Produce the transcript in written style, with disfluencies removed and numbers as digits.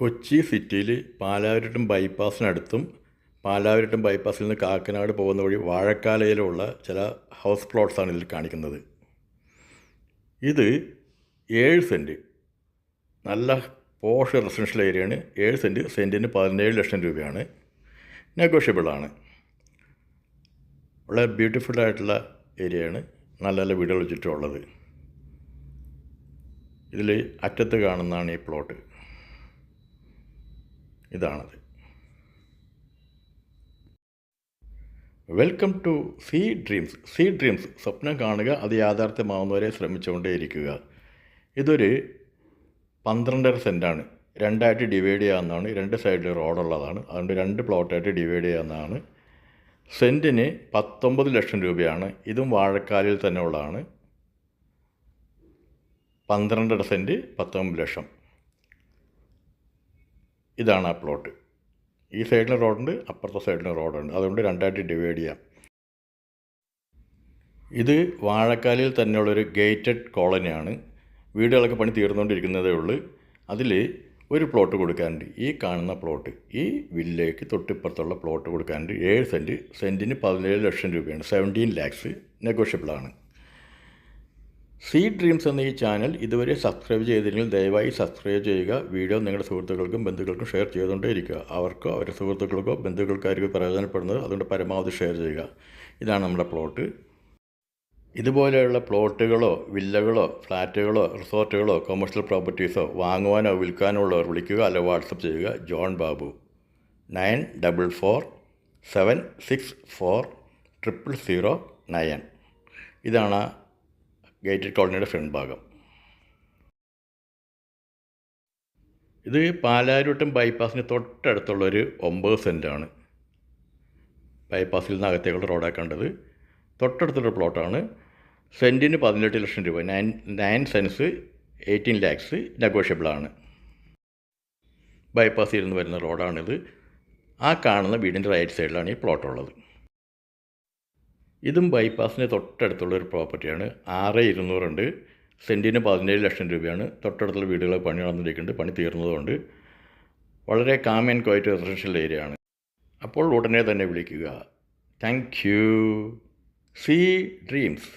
കൊച്ചി സിറ്റിയിൽ പാലാരിവട്ടം ബൈപ്പാസിനടുത്തും പാലാരിവട്ടം ബൈപ്പാസിൽ നിന്ന് കാക്കനാട് പോകുന്ന വഴി വാഴക്കാലയിലുള്ള ചില ഹൗസ് പ്ലോട്ട്സാണ് ഇതിൽ കാണിക്കുന്നത്. ഇത് 7 സെൻറ്റ് നല്ല പോഷ് റെസിഡൻഷ്യൽ ഏരിയയാണ്. 7 സെൻറ്റ് സെൻറ്റിന് 17 ലക്ഷം രൂപയാണ്. നെഗോഷ്യബിളാണ്. വളരെ ബ്യൂട്ടിഫുള്ളായിട്ടുള്ള ഏരിയയാണ്. നല്ല നല്ല വീടുകൾ ചുറ്റുമുള്ളത്. ഇതിൽ അറ്റത്ത് കാണുന്നതാണ് ഈ പ്ലോട്ട്. ഇതാണത്. Welcome to sea dreams. സ്വപ്നം കാണുക, അത് യാഥാർത്ഥ്യമാവുന്നവരെ ശ്രമിച്ചുകൊണ്ടേയിരിക്കുക. ഇതൊരു 12.5 സെൻറ്റാണ്. 2ആയിട്ട് ഡിവൈഡ് ചെയ്യാവുന്നതാണ്. 2 സൈഡിൽ റോഡുള്ളതാണ്. അതുകൊണ്ട് 2 പ്ലോട്ടായിട്ട് ഡിവൈഡ് ചെയ്യാവുന്നതാണ്. സെൻറ്റിന് 19 ലക്ഷം രൂപയാണ്. ഇതും വാഴക്കാലിൽ തന്നെ ഉള്ളതാണ്. 12.5 സെൻറ്റ് 19 ലക്ഷം. ഇതാണ് ആ പ്ലോട്ട്. ഈ സൈഡിലും റോഡുണ്ട്, അപ്പുറത്തെ സൈഡിലും റോഡുണ്ട്. അതുകൊണ്ട് 2ആയിട്ട് ഡിവൈഡ് ചെയ്യാം. ഇത് വാഴക്കാലിൽ തന്നെയുള്ളൊരു ഗേറ്റഡ് കോളനിയാണ്. വീടുകളൊക്കെ പണി തീർന്നുകൊണ്ടിരിക്കുന്നതേ ഉള്ളൂ. അതിൽ ഒരു പ്ലോട്ട് കൊടുക്കാനുണ്ട്. ഈ കാണുന്ന പ്ലോട്ട്, ഈ വില്ലേക്ക് തൊട്ടിപ്പുറത്തുള്ള പ്ലോട്ട് കൊടുക്കാനുണ്ട്. 7 സെൻറ്റ് സെൻറ്റിന് 17 ലക്ഷം രൂപയാണ്. 17 ലാക്സ് നെഗോഷ്യബിളാണ്. സീ ഡ്രീംസ് എന്ന ഈ ചാനൽ ഇതുവരെ സബ്സ്ക്രൈബ് ചെയ്തില്ലെങ്കിൽ ദയവായി സബ്സ്ക്രൈബ് ചെയ്യുക. വീഡിയോ നിങ്ങളുടെ സുഹൃത്തുക്കൾക്കും ബന്ധുക്കൾക്കും ഷെയർ ചെയ്തുകൊണ്ടേയിരിക്കുക. അവർക്കോ അവരുടെ സുഹൃത്തുക്കൾക്കോ ബന്ധുക്കൾക്കായിരിക്കും പ്രയോജനപ്പെടുന്നത്. അതുകൊണ്ട് പരമാവധി ഷെയർ ചെയ്യുക. ഇതാണ് നമ്മുടെ പ്ലോട്ട്. ഇതുപോലെയുള്ള പ്ലോട്ടുകളോ വില്ലകളോ ഫ്ലാറ്റുകളോ റിസോർട്ടുകളോ കൊമേഴ്ഷ്യൽ പ്രോപ്പർട്ടീസോ വാങ്ങുവാനോ വിൽക്കാനോ ഉള്ളവർ വിളിക്കുക, അല്ല വാട്സപ്പ് ചെയ്യുക. ജോൺ ബാബു 9447640009. ഇതാണ് ഗേറ്റഡ് കോളനിയുടെ ഫ്രണ്ട് ഭാഗം. ഇത് പാലാരിവട്ടം ബൈപ്പാസിന് തൊട്ടടുത്തുള്ളൊരു 9 സെൻറ്റാണ്. ബൈപ്പാസിൽ നിന്ന് അകത്തേക്കുള്ള റോഡാണ് കണ്ടത്. തൊട്ടടുത്തുള്ള പ്ലോട്ടാണ്. സെൻറ്റിന് 18 ലക്ഷം രൂപ. 9 സെൻറ്റ്സ് 18 ലാക്സ് നെഗോഷ്യബിളാണ്. ബൈപ്പാസിൽ നിന്ന് വരുന്ന റോഡാണിത്. ആ കാണുന്ന വീടിൻ്റെ റൈറ്റ് സൈഡിലാണ് ഈ പ്ലോട്ടുള്ളത്. ഇതും ബൈപ്പാസിന് തൊട്ടടുത്തുള്ളൊരു പ്രോപ്പർട്ടിയാണ്. 6,200 ഉണ്ട്. സെൻറ്റിന് 17 ലക്ഷം രൂപയാണ്. തൊട്ടടുത്തുള്ള വീടുകൾ പണി നടന്നിരിക്കുന്നുണ്ട്. പണി തീർന്നതുകൊണ്ട് വളരെ calm and quiet residential area ആണ്. അപ്പോൾ ഉടനെ തന്നെ വിളിക്കുക. Thank you. Sweet dreams.